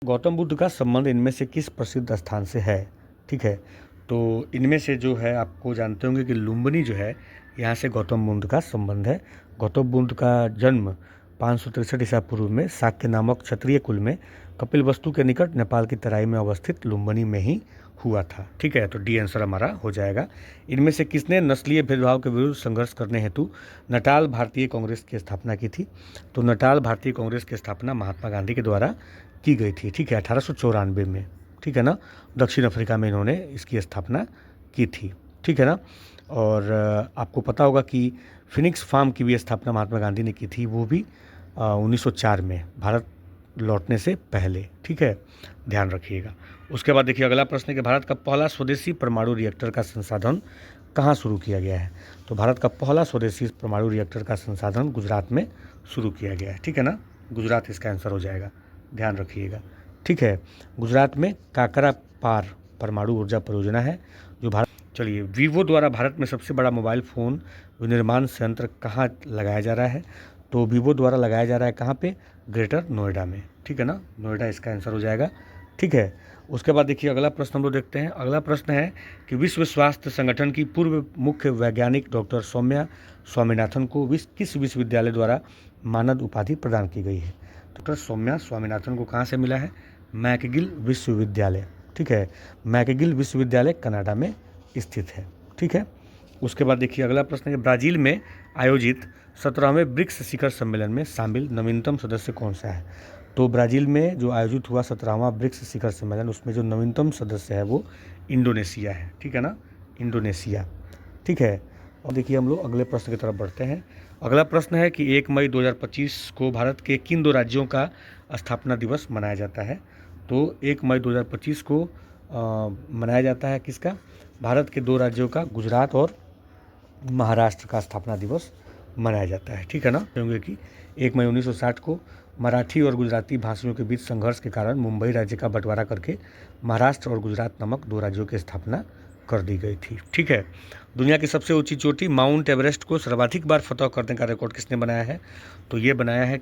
गौतम बुद्ध का संबंध इनमें से किस प्रसिद्ध स्थान से है। ठीक है, तो इनमें से जो है आपको जानते होंगे कि लुम्बिनी जो है यहाँ से गौतम बुद्ध का संबंध है। गौतम बुद्ध का जन्म 563 ईसा पूर्व में शाक्य नामक क्षत्रिय कुल में कपिलवस्तु के निकट नेपाल की तराई में अवस्थित लुम्बिनी में ही हुआ था। ठीक है, तो डी आंसर हमारा हो जाएगा। इनमें से किसने नस्लीय भेदभाव के विरुद्ध संघर्ष करने हेतु नटाल भारतीय कांग्रेस की स्थापना की थी। तो नटाल भारतीय कांग्रेस की स्थापना महात्मा गांधी के द्वारा की गई थी। ठीक है, 1894 में। ठीक है ना, दक्षिण अफ्रीका में इन्होंने इसकी स्थापना की थी। ठीक है ना, और आपको पता होगा कि फिनिक्स फार्म की भी स्थापना महात्मा गांधी ने की थी, वो भी 1904 में, भारत लौटने से पहले। ठीक है, ध्यान रखिएगा। उसके बाद देखिए अगला प्रश्न है कि भारत का पहला स्वदेशी परमाणु रिएक्टर का संसाधन कहाँ शुरू किया गया है। तो भारत का पहला स्वदेशी परमाणु रिएक्टर का संसाधन गुजरात में शुरू किया गया है। ठीक है ना, गुजरात इसका आंसर हो जाएगा, ध्यान रखिएगा। ठीक है, गुजरात में काकरा पार परमाणु ऊर्जा परियोजना है जो भारत। चलिए, वीवो द्वारा भारत में सबसे बड़ा मोबाइल फ़ोन विनिर्माण संयंत्र कहाँ लगाया जा रहा है। तो वीवो द्वारा लगाया जा रहा है कहाँ पे, ग्रेटर नोएडा में। ठीक है ना, नोएडा इसका आंसर हो जाएगा। ठीक है, उसके बाद देखिए अगला प्रश्न हम लोग देखते हैं। अगला प्रश्न है कि विश्व स्वास्थ्य संगठन की पूर्व मुख्य वैज्ञानिक डॉक्टर सौम्या स्वामीनाथन को किस विश्वविद्यालय द्वारा मानद उपाधि प्रदान की गई है। डॉक्टर सौम्या स्वामीनाथन को कहाँ से मिला है, मैकगिल विश्वविद्यालय। ठीक है, मैकगिल विश्वविद्यालय कनाडा में स्थित है। ठीक है, उसके बाद देखिए अगला प्रश्न है, ब्राज़ील में आयोजित 17वें ब्रिक्स शिखर सम्मेलन में शामिल नवीनतम सदस्य कौन सा है। तो ब्राज़ील में जो आयोजित हुआ 17वां ब्रिक्स शिखर सम्मेलन, उसमें जो नवीनतम सदस्य है वो इंडोनेशिया है। ठीक है ना, इंडोनेशिया। ठीक है, और देखिए हम लोग अगले प्रश्न की तरफ बढ़ते हैं। अगला प्रश्न है कि 1 मई 2025 को भारत के किन 2 राज्यों का स्थापना दिवस मनाया जाता है। तो 1 मई 2025 को मनाया जाता है किसका, भारत के 2 राज्यों का, गुजरात और महाराष्ट्र का स्थापना दिवस मनाया जाता है। ठीक है ना, क्योंकि कि 1 मई 1960 को मराठी और गुजराती भाषियों के बीच संघर्ष के कारण मुंबई राज्य का बंटवारा करके महाराष्ट्र और गुजरात नामक 2 राज्यों की स्थापना कर दी गई थी। ठीक है, दुनिया की सबसे ऊंची चोटी माउंट एवरेस्ट को सर्वाधिक बार फतह करने का रिकॉर्ड किसने बनाया है। तो ये बनाया है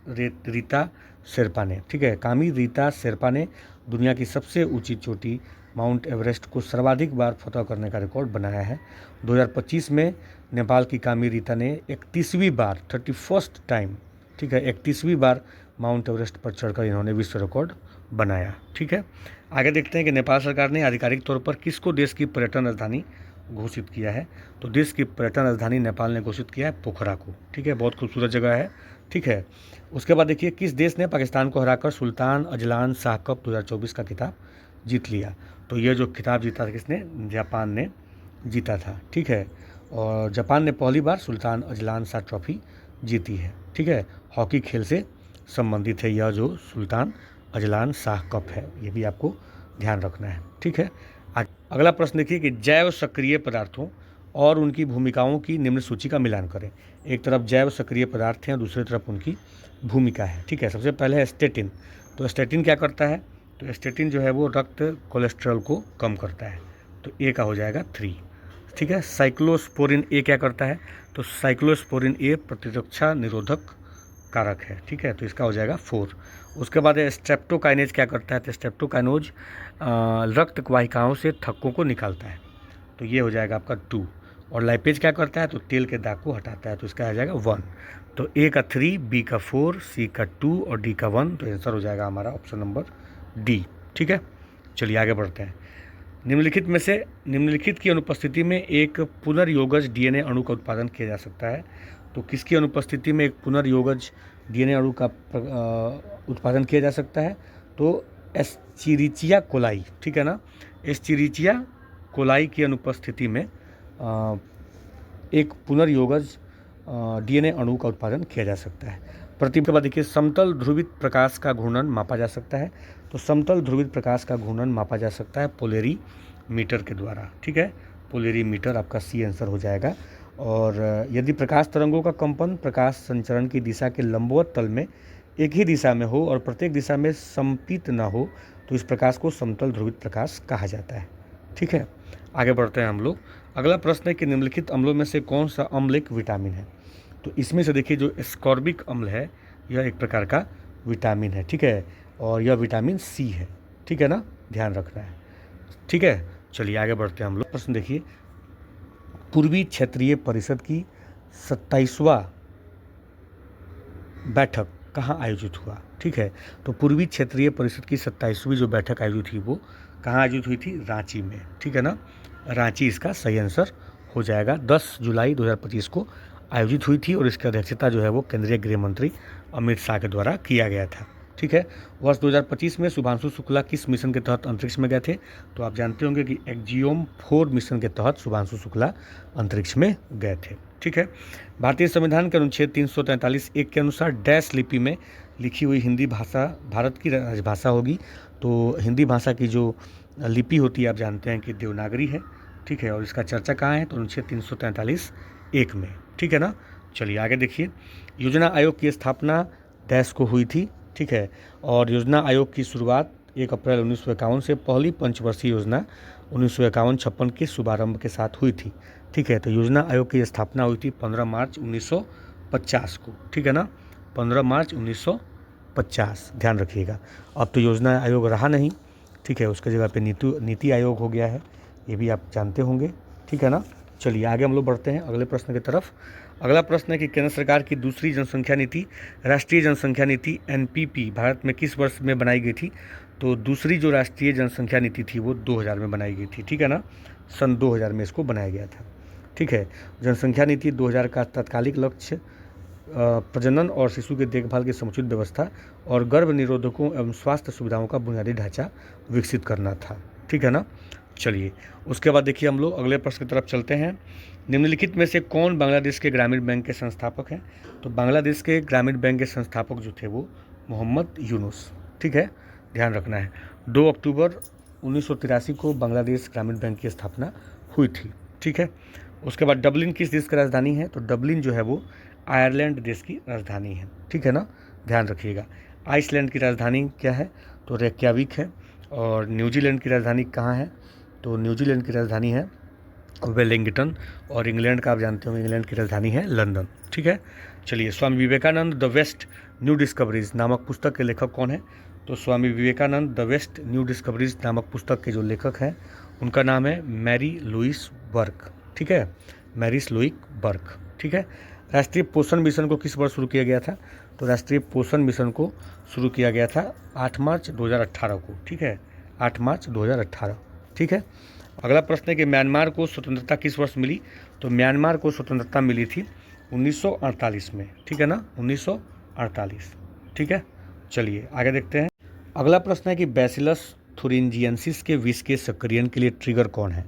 रीता शेरपा ने। ठीक है, कामी रीता शेरपा ने दुनिया की सबसे ऊंची चोटी माउंट एवरेस्ट को सर्वाधिक बार फतह करने का रिकॉर्ड बनाया है। 2025 में नेपाल की कामी रीता ने 31वीं बार 31st टाइम, ठीक है, 31वीं बार माउंट एवरेस्ट पर चढ़कर इन्होंने विश्व रिकॉर्ड बनाया। ठीक है, आगे देखते हैं कि नेपाल सरकार ने आधिकारिक तौर पर किसको देश की पर्यटन राजधानी घोषित किया है। तो देश की पर्यटन राजधानी नेपाल ने घोषित किया है पोखरा को। ठीक है, बहुत खूबसूरत जगह है, ठीक है। उसके बाद देखिए किस देश ने पाकिस्तान को हराकर सुल्तान अजलान शाह कप 2024 का खिताब जीत लिया। तो ये जो खिताब जीता था किसने, जापान ने जीता था। ठीक है, और जापान ने पहली बार सुल्तान अजलान शाह ट्रॉफी जीती है। ठीक है, हॉकी खेल से संबंधित है यह जो सुल्तान अजलान शाह कप है, ये भी आपको ध्यान रखना है। ठीक है, आज अगला प्रश्न देखिए कि जैव सक्रिय पदार्थों और उनकी भूमिकाओं की निम्न सूची का मिलान करें। एक तरफ जैव सक्रिय पदार्थ हैं और दूसरी तरफ उनकी भूमिका है। ठीक है, सबसे पहले है स्टेटिन। तो स्टेटिन क्या करता है, तो स्टेटिन जो है वो रक्त कोलेस्ट्रॉल को कम करता है, तो ए का हो जाएगा 3। ठीक है, साइक्लोस्पोरिन ए क्या करता है, तो साइक्लोस्पोरिन ए प्रतिरक्षा निरोधक कारक है। ठीक है, तो इसका हो जाएगा 4। उसके बाद स्ट्रेप्टोकाइनेज क्या करता है, तो स्ट्रेप्टोकाइनोज रक्त वाहिकाओं से थक्कों को निकालता है, तो ये हो जाएगा आपका 2। और लाइपेज क्या करता है, तो तेल के दाग को हटाता है, तो इसका आ जाएगा 1। तो ए का 3, बी का 4, सी का 2 और डी का 1, तो आंसर हो जाएगा हमारा ऑप्शन नंबर डी। ठीक है, चलिए आगे बढ़ते हैं। निम्नलिखित की अनुपस्थिति में एक पुनर्योगज डीएनए अणु का उत्पादन किया जा सकता है। तो किसकी अनुपस्थिति में एक पुनर्योगज डीएनए अणु का उत्पादन किया जा सकता है, तो एस्चेरिचिया कोलाई। ठीक है ना, एस्चेरिचिया कोलाई की अनुपस्थिति में एक पुनर्योगज डीएनए अणु का उत्पादन किया जा सकता है। के बाद देखिए समतल ध्रुवित प्रकाश का घूर्णन मापा जा सकता है। तो समतल ध्रुवित प्रकाश का घूर्णन मापा जा सकता है पोलेरीमीटर के द्वारा। ठीक है, पोलेरीमीटर आपका सी आंसर हो जाएगा। और यदि प्रकाश तरंगों का कंपन प्रकाश संचरण की दिशा के लंबवत तल में एक ही दिशा में हो और प्रत्येक दिशा में समपित न हो, तो इस प्रकाश को समतल ध्रुवित प्रकाश कहा जाता है। ठीक है, आगे बढ़ते हैं हम लोग। अगला प्रश्न है कि निम्नलिखित अम्लों में से कौन सा अम्ल एक विटामिन है। तो इसमें से देखिए जो एस्कॉर्बिक अम्ल है यह एक प्रकार का विटामिन है। ठीक है, और यह विटामिन सी है। ठीक है ना, ध्यान रखना है। ठीक है, चलिए आगे बढ़ते हैं हम लोग। प्रश्न देखिए, पूर्वी क्षेत्रीय परिषद की 27वां बैठक कहाँ आयोजित हुआ। ठीक है, तो पूर्वी क्षेत्रीय परिषद की 27वीं जो बैठक आयोजित हुई वो कहाँ आयोजित हुई थी, रांची में। ठीक है ना, रांची इसका सही आंसर हो जाएगा। 10 जुलाई 2025 को आयोजित हुई थी और इसकी अध्यक्षता जो है वो केंद्रीय गृह मंत्री अमित शाह के द्वारा किया गया था। ठीक है, वर्ष 2025 में शुभांशु शुक्ला किस मिशन के तहत अंतरिक्ष में गए थे, तो आप जानते होंगे कि एक्जियोम 4 मिशन के तहत शुभांशु शुक्ला अंतरिक्ष में गए थे। ठीक है, भारतीय संविधान के अनुच्छेद 343(1) के अनुसार डैश लिपि में लिखी हुई हिंदी भाषा भारत की राजभाषा होगी। तो हिंदी भाषा की जो लिपि होती है आप जानते हैं कि देवनागरी है। ठीक है, और इसका चर्चा कहाँ है, तो अनुच्छेद 343(1) में। ठीक है ना, चलिए आगे देखिए। योजना आयोग की स्थापना डैश को हुई थी। ठीक है, और योजना आयोग की शुरुआत 1 अप्रैल 1951 से पहली पंचवर्षीय योजना 1951-56 के शुभारंभ के साथ हुई थी। ठीक है, तो योजना आयोग की स्थापना हुई थी 15 मार्च 1950 को। ठीक है ना, 15 मार्च 1950, ध्यान रखिएगा। अब तो योजना आयोग रहा नहीं। ठीक है, उसके जगह पे नीति आयोग हो गया है, ये भी आप जानते होंगे। ठीक है ना, चलिए आगे हम लोग बढ़ते हैं अगले प्रश्न की तरफ। अगला प्रश्न है कि केंद्र सरकार की दूसरी जनसंख्या नीति राष्ट्रीय जनसंख्या नीति एनपीपी भारत में किस वर्ष में बनाई गई थी। तो दूसरी जो राष्ट्रीय जनसंख्या नीति थी वो 2000 में बनाई गई थी। ठीक है ना, सन 2000 में इसको बनाया गया था। ठीक है, जनसंख्या नीति 2000 का तात्कालिक लक्ष्य प्रजनन और शिशु की देखभाल की समुचित व्यवस्था और गर्भ निरोधकों एवं स्वास्थ्य सुविधाओं का बुनियादी ढांचा विकसित करना था। ठीक है ना, चलिए उसके बाद देखिए हम लोग अगले प्रश्न की तरफ चलते हैं। निम्नलिखित में से कौन बांग्लादेश के ग्रामीण बैंक के संस्थापक हैं। तो बांग्लादेश के ग्रामीण बैंक के संस्थापक जो थे वो मोहम्मद यूनुस। ठीक है, ध्यान रखना है। 2 अक्टूबर 1983 को बांग्लादेश ग्रामीण बैंक की स्थापना हुई थी। ठीक है, उसके बाद डबलिन किस देश की राजधानी है। तो डबलिन जो है वो आयरलैंड देश की राजधानी है। ठीक है ना, ध्यान रखिएगा। आइसलैंड की राजधानी क्या है, तो रेक्याविक है। और न्यूजीलैंड की राजधानी कहाँ है, तो न्यूजीलैंड की राजधानी है वेलिंगटन। और इंग्लैंड का आप जानते हो इंग्लैंड की राजधानी है लंदन। ठीक है, चलिए Swami Vivekananda the West new discoveries नामक पुस्तक के लेखक कौन है। तो Swami Vivekananda the West new discoveries नामक पुस्तक के जो लेखक हैं उनका नाम है मैरी लुइस बर्क। ठीक है, मैरिस लुइक बर्क। ठीक है, राष्ट्रीय पोषण मिशन को किस वर्ष शुरू किया गया था। तो राष्ट्रीय पोषण मिशन को शुरू किया गया था 8 मार्च 2018 को। ठीक है, 8 मार्च 2018। ठीक है, अगला प्रश्न है कि म्यांमार को स्वतंत्रता किस वर्ष मिली। तो म्यांमार को स्वतंत्रता मिली थी 1948 में। ठीक है ना, 48। ठीक है, चलिए आगे देखते हैं। अगला प्रश्न है कि बैसिलस थुरिंजियंसिस के विष के सक्रियण के लिए ट्रिगर कौन है।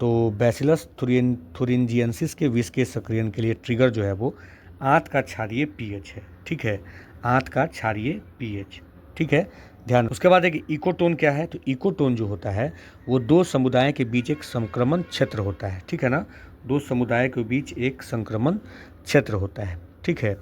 तो बैसिलस थुरिंजियंसिस के विष के सक्रियण के लिए ट्रिगर जो है वो आंत का क्षारीय पीएच है। ठीक है, आंत का क्षारीय पीएच। ठीक है, ध्यान। उसके बाद है कि इकोटोन क्या है। तो इकोटोन जो होता है वो दो समुदायों के बीच एक संक्रमण क्षेत्र होता है। ठीक है ना, दो समुदाय के बीच एक संक्रमण क्षेत्र होता है। ठीक है,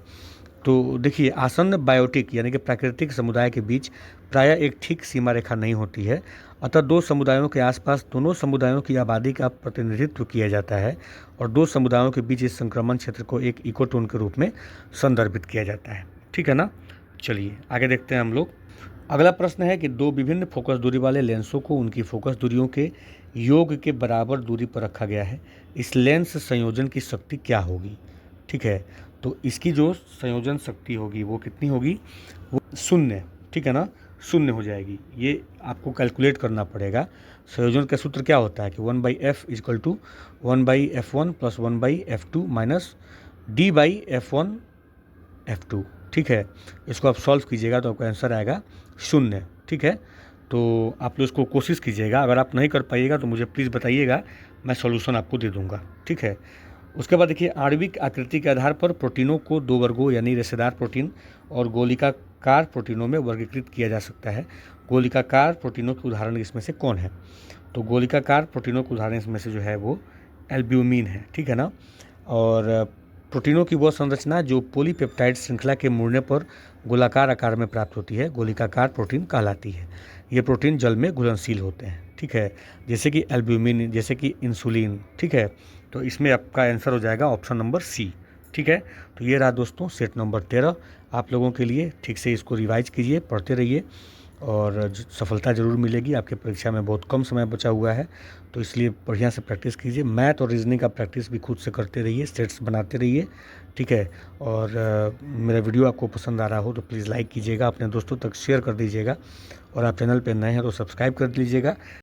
तो देखिए आसन्न बायोटिक यानी कि प्राकृतिक समुदाय के बीच प्रायः एक ठीक सीमा रेखा नहीं होती है, अतः दो समुदायों के आसपास दोनों समुदायों की आबादी का प्रतिनिधित्व किया जाता है और दो समुदायों के बीच इस संक्रमण क्षेत्र को एक इकोटोन के रूप में संदर्भित किया जाता है। ठीक है ना, चलिए आगे देखते हैं हम लोग। अगला प्रश्न है कि दो विभिन्न फोकस दूरी वाले लेंसों को उनकी फोकस दूरियों के योग के बराबर दूरी पर रखा गया है। इस लेंस संयोजन की शक्ति क्या होगी। ठीक है, तो इसकी जो संयोजन शक्ति होगी वो कितनी होगी, वो 0। ठीक है ना, 0 हो जाएगी। ये आपको कैलकुलेट करना पड़ेगा। संयोजन का सूत्र क्या होता है कि 1/f equal to 1/f1 plus 1/f2 minus d/f1 f2। ठीक है, इसको आप सॉल्व कीजिएगा तो आपका आंसर आएगा 0। ठीक है, तो आप लोग इसको कोशिश कीजिएगा। अगर आप नहीं कर पाइएगा तो मुझे प्लीज़ बताइएगा, मैं सॉल्यूशन आपको दे दूंगा। ठीक है, उसके बाद देखिए आणविक आकृति के आधार पर प्रोटीनों को दो वर्गों यानी रेशेदार प्रोटीन और गोलिकाकार प्रोटीनों में वर्गीकृत किया जा सकता है। गोलिकाकार प्रोटीनों के उदाहरण इसमें से कौन है। तो गोलिकाकार प्रोटीनों के उदाहरण इसमें से जो है वो एल्ब्यूमिन है। ठीक है ना, और प्रोटीनों की वह संरचना जो पॉलीपेप्टाइड श्रृंखला के मुड़ने पर गोलाकार आकार में प्राप्त होती है गोलिकाकार प्रोटीन कहलाती है। ये प्रोटीन जल में घुलनशील होते हैं। ठीक है, जैसे कि एल्ब्यूमिन, जैसे कि इंसुलिन। ठीक है, तो इसमें आपका आंसर हो जाएगा ऑप्शन नंबर सी। ठीक है, तो ये रहा दोस्तों सेट नंबर 13 आप लोगों के लिए। ठीक से इसको रिवाइज कीजिए, पढ़ते रहिए और सफलता ज़रूर मिलेगी। आपके परीक्षा में बहुत कम समय बचा हुआ है, तो इसलिए बढ़िया से प्रैक्टिस कीजिए। मैथ और रीजनिंग का प्रैक्टिस भी खुद से करते रहिए, सेट्स बनाते रहिए। ठीक है, और मेरा वीडियो आपको पसंद आ रहा हो तो प्लीज़ लाइक कीजिएगा, अपने दोस्तों तक शेयर कर दीजिएगा और आप चैनल पर नए हैं तो सब्सक्राइब कर लीजिएगा